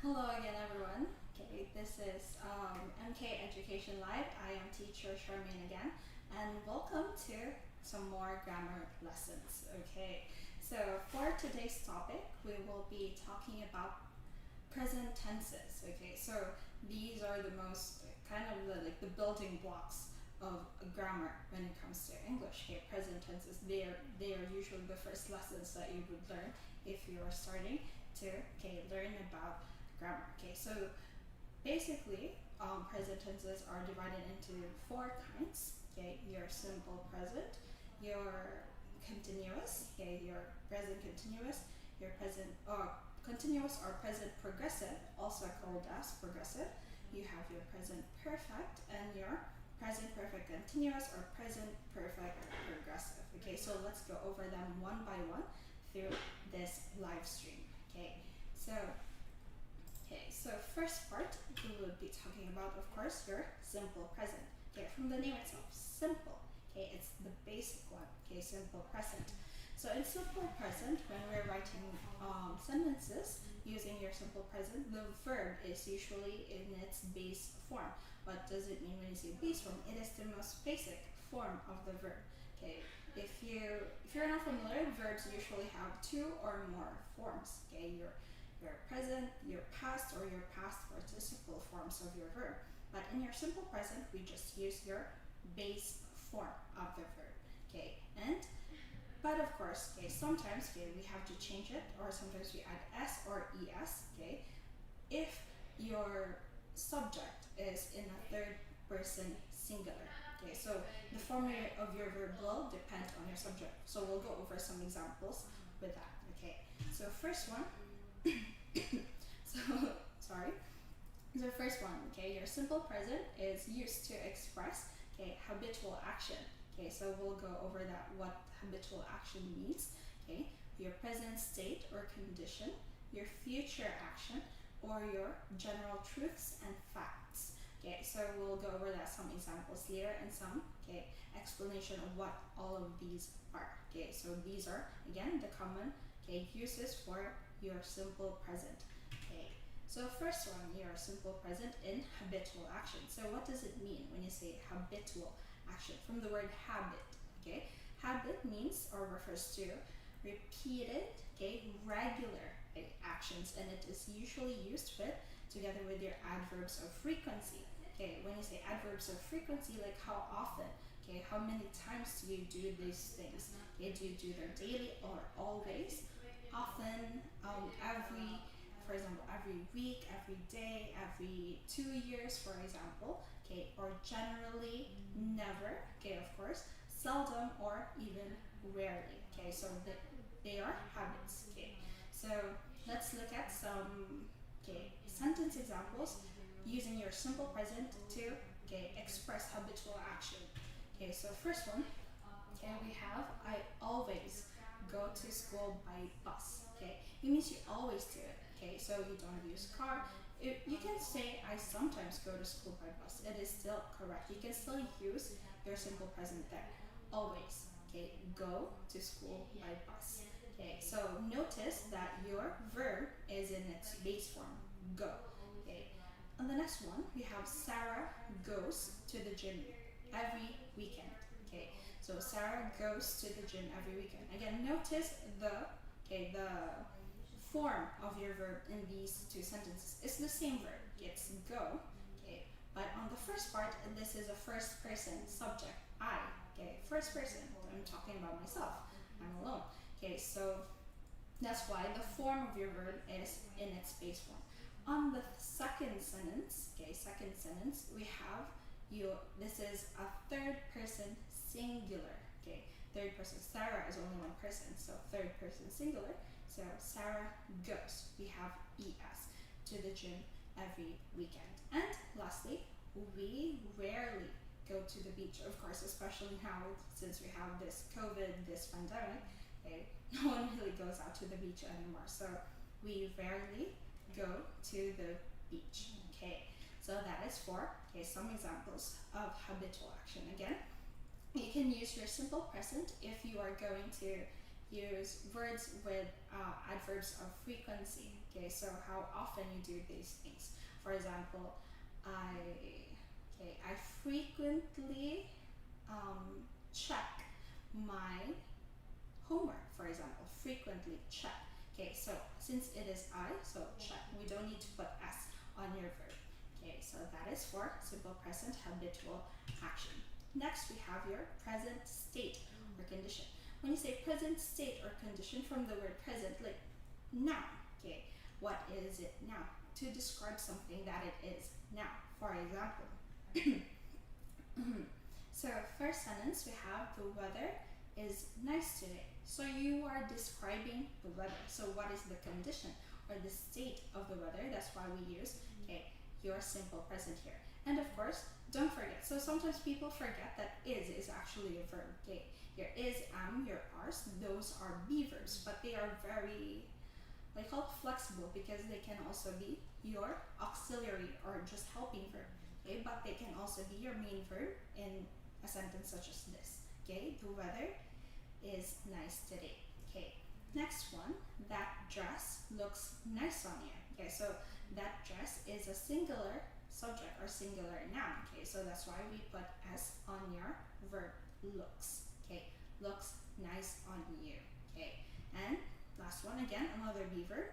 Hello again, everyone. Okay, this is MK Education Live. I am teacher Charmaine again, and welcome to some more grammar lessons. Okay, so for today's topic, we will be talking about present tenses. Okay, so these are the most kind of the building blocks of grammar when it comes to English. Okay, present tenses. They are usually the first lessons that you would learn if you are starting to learn about grammar. Okay, so basically, present tenses are divided into four kinds. Okay, your simple present, your continuous, okay, your present continuous, your present continuous or present progressive, also called as progressive. You have your present perfect and your present perfect continuous or present perfect progressive. Okay, so let's go over them one by one through this live stream. So first part we will be talking about, of course, your simple present. Okay, from the name itself, simple. Okay, it's the basic one. Okay, simple present. So in simple present, when we're writing sentences using your simple present, the verb is usually in its base form. What does it mean when you say base form? It is the most basic form of the verb. Okay, if you're not familiar, verbs usually have two or more forms. Okay, your present, your past, or your past participle forms of your verb. But in your simple present, we just use your base form of the verb. Okay, but of course, okay, sometimes we have to change it, or sometimes we add s or es. Okay, if your subject is in a third person singular. Okay, so the form of your verb will depend on your subject. So we'll go over some examples with that. Okay, so first one. so sorry. The first one, okay, your simple present is used to express habitual action. Okay, so we'll go over that, what habitual action means. Okay, your present state or condition, your future action, or your general truths and facts. Okay, so we'll go over that, some examples later, and some explanation of what all of these are. Okay, so these are again the common uses for your simple present. Okay, so first one, your simple present in habitual action. So what does it mean when you say habitual action? From the word habit. Okay, habit means or refers to repeated, regular actions, and it is usually used together with your adverbs of frequency. Okay, when you say adverbs of frequency, like how often, how many times do you do these things? Okay, do you do them daily or always? Often, for example, every week, every day, every 2 years, for example, or generally, never, of course, seldom, or even rarely. Okay, so they are habits. Okay, so let's look at some sentence examples using your simple present to express habitual action. Okay, so first one, we have I always go to school by bus. Okay, it means you always do it. Okay, so you don't use car. You can say I sometimes go to school by bus. It is still correct. You can still use your simple present there. Always. Okay, go to school by bus. Okay, so notice that your verb is in its base form, go. Okay, on the next one we have Sarah goes to the gym every weekend. Okay, so Sarah goes to the gym every weekend. Again, notice the form of your verb in these two sentences. It's the same verb. It's go. Okay, but on the first part, this is a first person subject. I. Okay, first person. I'm talking about myself. I'm alone. Okay, so that's why the form of your verb is in its base form. On the second sentence, we have this is a third person singular. Okay, third person. Sarah is only one person, so third person singular. So Sarah goes. We have es to the gym every weekend. And lastly, we rarely go to the beach. Of course, especially now since we have this COVID, this pandemic. Okay, no one really goes out to the beach anymore. So we rarely go to the beach. Okay, so that is for some examples of habitual action. Again, you can use your simple present if you are going to use words with adverbs of frequency. Okay, so how often you do these things. For example, I frequently check my homework, for example, frequently check. Okay, so since it is I, so check. We don't need to put S on your verb. Okay, so that is for simple present habitual action. Next, we have your present state or condition. When you say present state or condition, from the word present, like now, okay, what is it now? To describe something that it is now. For example, so first sentence, we have the weather is nice today. So you are describing the weather. So what is the condition or the state of the weather? That's why we use your simple present here. And of course, don't forget. So sometimes people forget that is actually a verb. Okay, your is, am, your are's, those are be verbs, but they are very flexible because they can also be your auxiliary or just helping verb. Okay, but they can also be your main verb in a sentence such as this. Okay, the weather is nice today. Okay, next one, that dress looks nice on you. Okay, so that dress is a singular subject or singular noun. Okay, so that's why we put S on your verb looks. Okay, looks nice on you. Okay, and last one again, another be verb.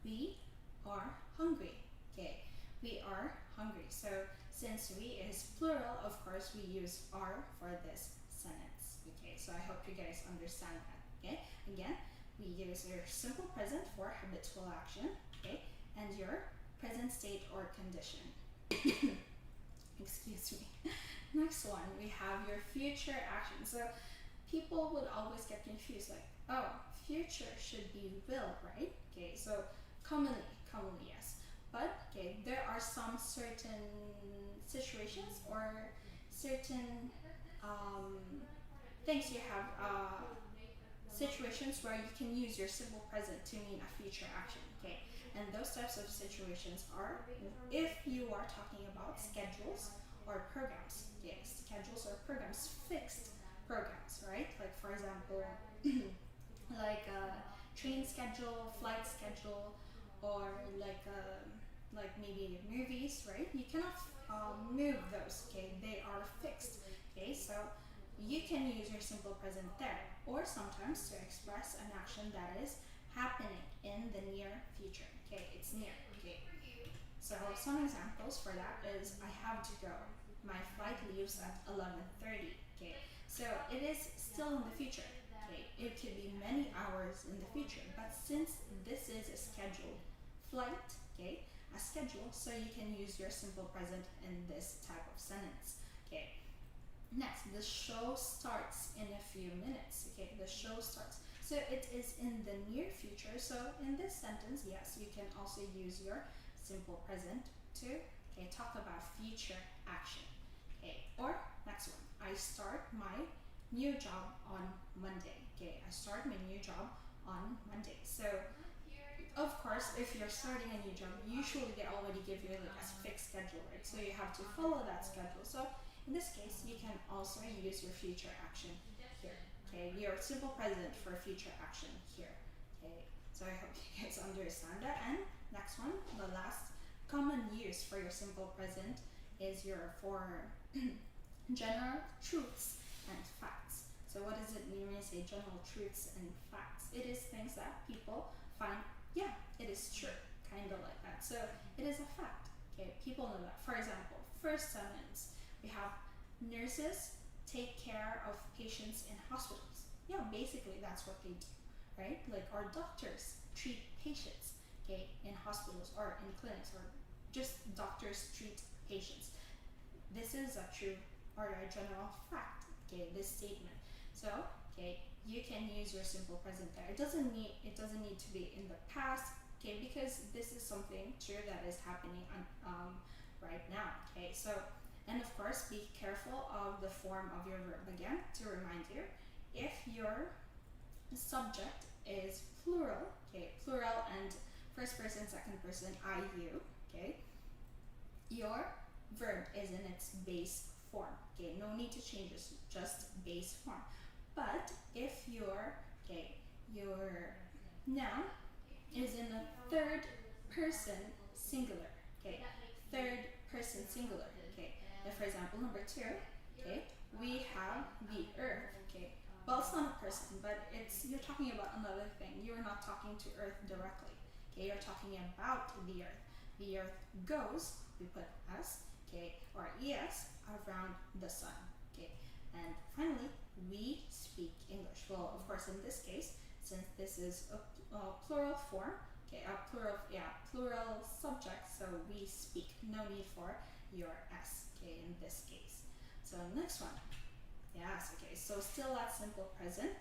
We are hungry. Okay, we are hungry. So since we is plural, of course we use are for this sentence. Okay, so I hope you guys understand that. Okay, again, we use your simple present for habitual action. Okay, and your present state or condition. Excuse me. Next one, we have your future action. So people would always get confused, like, oh, future should be will, right? Okay, so commonly yes. But okay, there are some certain situations or certain things you have situations where you can use your simple present to mean a future action. Okay, and those types of situations are if you are talking about schedules or programs. Yes, schedules or programs, fixed programs, right? Like for example, like a train schedule, flight schedule, or like maybe movies, right? You cannot move those. Okay, they are fixed. Okay, so you can use your simple present there, or sometimes to express an action that is happening in the near future. Okay, it's near. Okay, so some examples for that is I have to go. My flight leaves at 11:30. Okay, so it is still in the future. Okay, it could be many hours in the future, but since this is a scheduled flight, okay, a schedule, so you can use your simple present in this type of sentence. Okay, next, the show starts in a few minutes. Okay, the show starts. So it is in the near future. So in this sentence, yes, you can also use your simple present to talk about future action. Okay, or next one, I start my new job on Monday. Okay, I start my new job on Monday. So of course, if you're starting a new job, usually they already give you like a fixed schedule, right? So you have to follow that schedule. So in this case, you can also use your future action here. Okay, your simple present for future action here. Okay, so I hope you guys understand that. And next one, the last common use for your simple present is your for general truths and facts. So what does it mean when you say general truths and facts? It is things that people find, yeah, it is true, kind of like that. So it is a fact. Okay, people know that. For example, first sentence, we have nurses take care of patients in hospitals. Yeah, basically that's what they do, right? Like our doctors treat patients, okay, in hospitals or in clinics, or just doctors treat patients. This is a true or a general fact, okay, this statement. So, okay, you can use your simple present there. It doesn't need to be in the past, okay, because this is something true that is happening right now, okay. So, and of course, be careful of the form of your verb. Again, to remind you, if your subject is plural, okay, plural and first person, second person, I, you, okay, your verb is in its base form. Okay, no need to change this, just base form. But if your Okay, your noun is in the third person singular. Okay, third person singular. Okay, and for example, number 2. Okay, we have the earth. Okay, well, it's not a person, but you're talking about another thing. You're not talking to earth directly. Okay, you're talking about the earth. The earth goes, we put s, okay, or es, around the sun. Okay, and finally, we speak English. Well, of course, in this case, since this is a plural form, okay, a plural subject, so we speak. No need for your s, okay, in this case. So next one. Yes, okay, so still that simple present,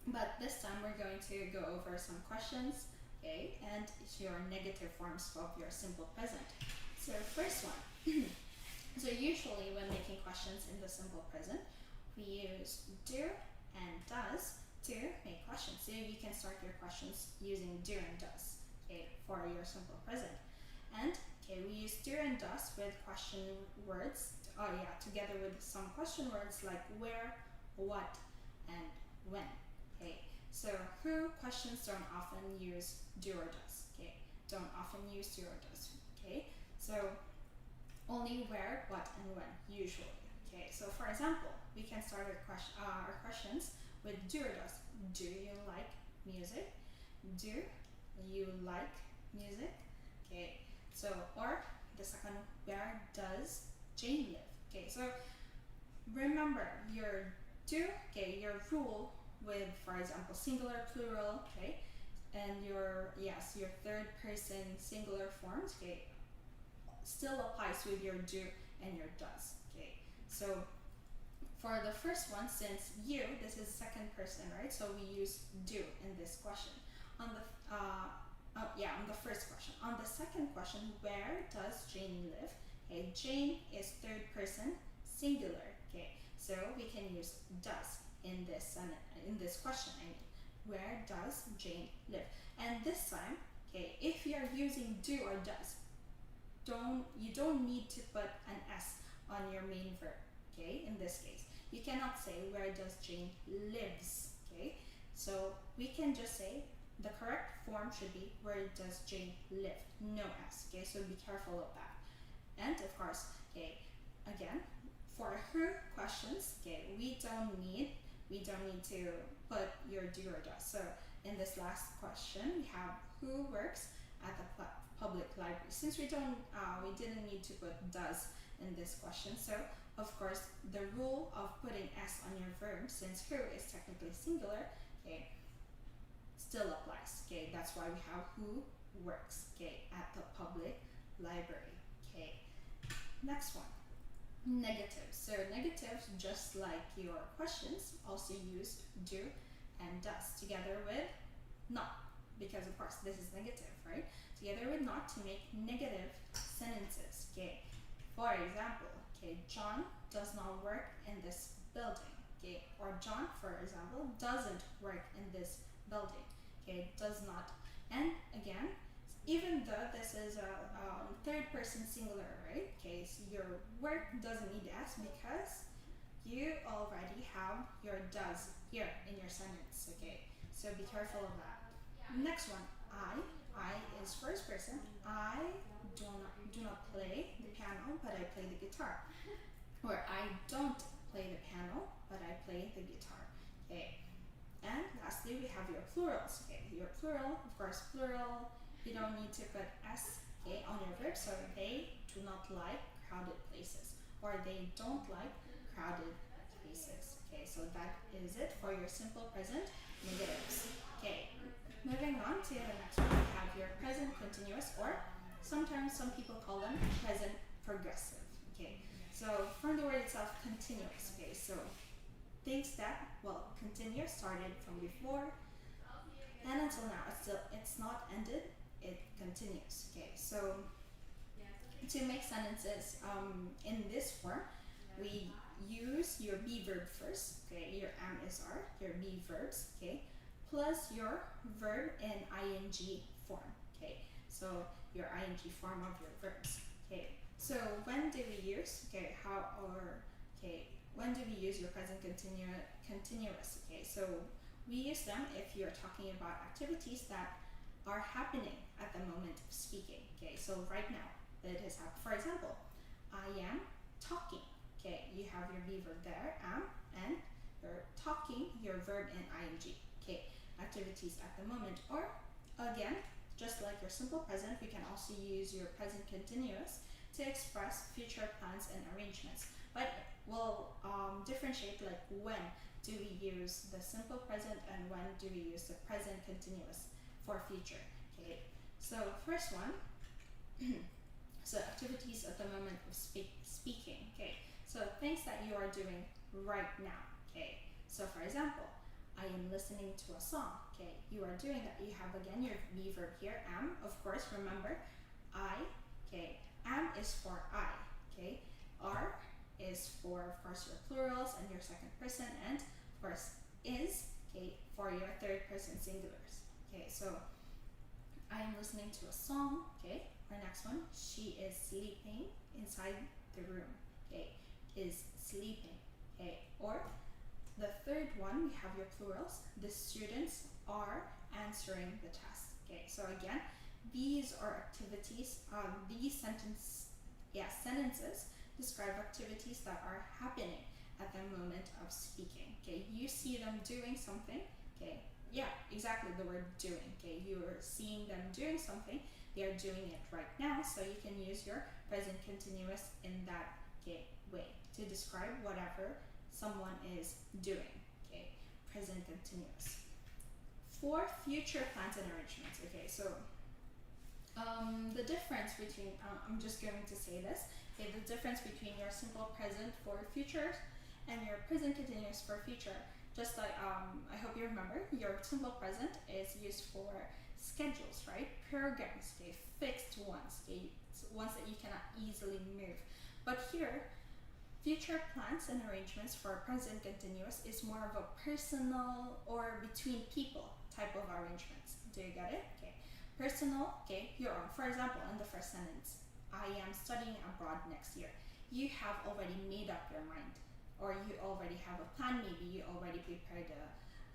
but this time we're going to go over some questions, okay, and your negative forms of your simple present. So first one. So usually when making questions in the simple present, we use do and does to make questions. So you can start your questions using do and does, okay, for your simple present. And okay, we use do and does with question words, together with some question words like where, what, and when. Okay, so who questions don't often use do or does. Okay, don't often use do or does. Okay, so only where, what, and when, usually. Okay, so for example, we can start our questions with do or does. Do you like music? Do you like music? Okay, so, or the second, where does Jane live? Okay, so remember your do, okay, your rule with, for example, singular, plural, okay, and your third person singular forms, okay, still applies with your do and your does. Okay, so for the first one, since you, this is second person, right? So we use do in this question. On the first question. On the second question, where does Jane live? Okay, Jane is third person singular. Okay, so we can use does in this question. I mean, where does Jane live? And this time, okay, if you are using do or does, you don't need to put an s on your main verb. Okay, in this case, you cannot say where does Jane lives. Okay, so we can just say the correct form should be where does Jane live, no s. Okay, so be careful of that. And of course, okay, again, for who questions, okay, we don't need to put your do or does. So in this last question, we have who works at the public library. Since we didn't need to put does in this question, so of course the rule of putting s on your verb, since who is technically singular, okay, still applies. Okay, that's why we have who works, okay, at the public library. Okay, next one, negatives. So negatives, just like your questions, also use do and does together with not, because of course this is negative, right? Together with not to make negative sentences. Okay, for example, okay, John does not work in this building. Okay, or John, for example, doesn't work in this building. Okay, does not. And again, even though this is a third person singular, right? Okay, so your work doesn't need s because you already have your does here in your sentence. Okay, so be careful of that. Next one, I is first person. I do not play the piano, but I play the guitar. Or I don't play the piano, but I play the guitar. Okay. And lastly, we have your plurals. Okay, your plural, of course, plural. You don't need to put s, okay, on your verb. So they do not like crowded places, or they don't like crowded places. Okay, so that is it for your simple present negatives. Okay, moving on to the next one, we have your present continuous, or sometimes some people call them present progressive. Okay, so from the word itself, continuous. Okay, so things that, well, continue started from before and until now. It's not ended, it continues. Okay, so to make sentences in this form, we use your be verb first. Okay, your am is are, your be verbs. Okay, plus your verb in ing form. Okay, so your ing form of your verbs. Okay, so when do we use? When do we use your present continuous? Okay, so We use them if you're talking about activities that are happening at the moment of speaking. Okay, so right now it is happening. For example, I am talking. Okay, you have your be verb there, am, and you're talking, your verb in ing. Okay, activities at the moment. Or again, just like your simple present, we can also use your present continuous to express future plans and arrangements. But we'll differentiate like when do we use the simple present and when do we use the present continuous for future. Okay, so first one, so activities at the moment of speaking. Okay, so things that you are doing right now. Okay, so for example, I am listening to a song. Okay, you are doing that. You have again your be verb here, am, of course, remember, I. Okay, am is for I. Okay, are is for, of course, your plurals and your second person, and of course is, okay, for your third person singulars. Okay, so I am listening to a song. Okay, our next one, she is sleeping inside the room. Okay, is sleeping. Okay, or the third one, we have your plurals. The students are answering the test. Okay, so again, these are activities. These sentences describe activities that are happening at the moment of speaking. Okay, you see them doing something. Okay, yeah, exactly the word doing. Okay, you're seeing them doing something. They are doing it right now, so you can use your present continuous in that way to describe whatever someone is doing. Okay, present continuous. For future plans and arrangements. Okay, so the difference between I'm just going to say this. Okay, the difference between your simple present for future and your present continuous for future. Just like I hope you remember, your simple present is used for schedules, right? Programs, okay, fixed ones, okay, ones that you cannot easily move. But here, future plans and arrangements for present continuous is more of a personal or between people type of arrangements. Do you get it? Okay. Personal, okay, your own. For example, in the first sentence, I am studying abroad next year. You have already made up your mind, or you already have a plan. Maybe you already prepared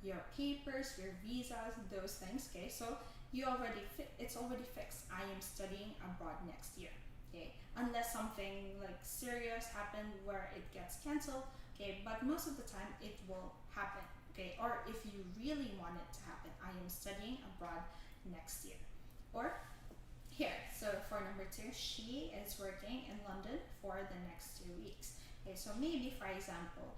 your papers, your visas, those things. Okay, so it's already fixed. I am studying abroad next year. Okay, unless something like serious happened where it gets cancelled. Okay, but most of the time it will happen. Okay, or if you really want it to happen, I am studying abroad next year. Or here, so for number 2, she is working in London for the next 2 weeks. Okay, so maybe for example,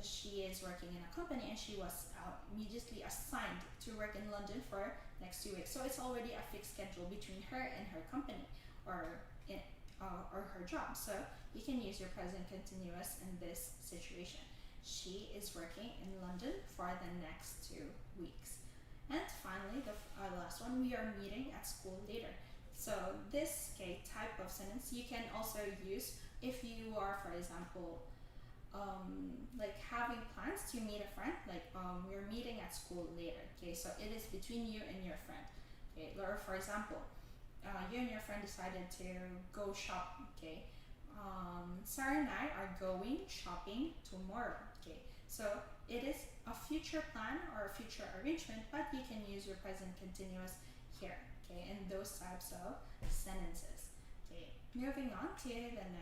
she is working in a company and she was immediately assigned to work in London for next 2 weeks. So it's already a fixed schedule between her and her company or her job. So you can use your present continuous in this situation. She is working in London for the next 2 weeks. And finally, the last one, we are meeting at school later. So this type of sentence you can also use if you are, for example, like having plans to meet a friend, like you're meeting at school later. Okay, so it is between you and your friend. Okay, or for example, you and your friend decided to go shop. Okay, Sarah and I are going shopping tomorrow. Okay, so it is a future plan or a future arrangement, but you can use your present continuous here. Okay, in those types of sentences. Okay, moving on to the next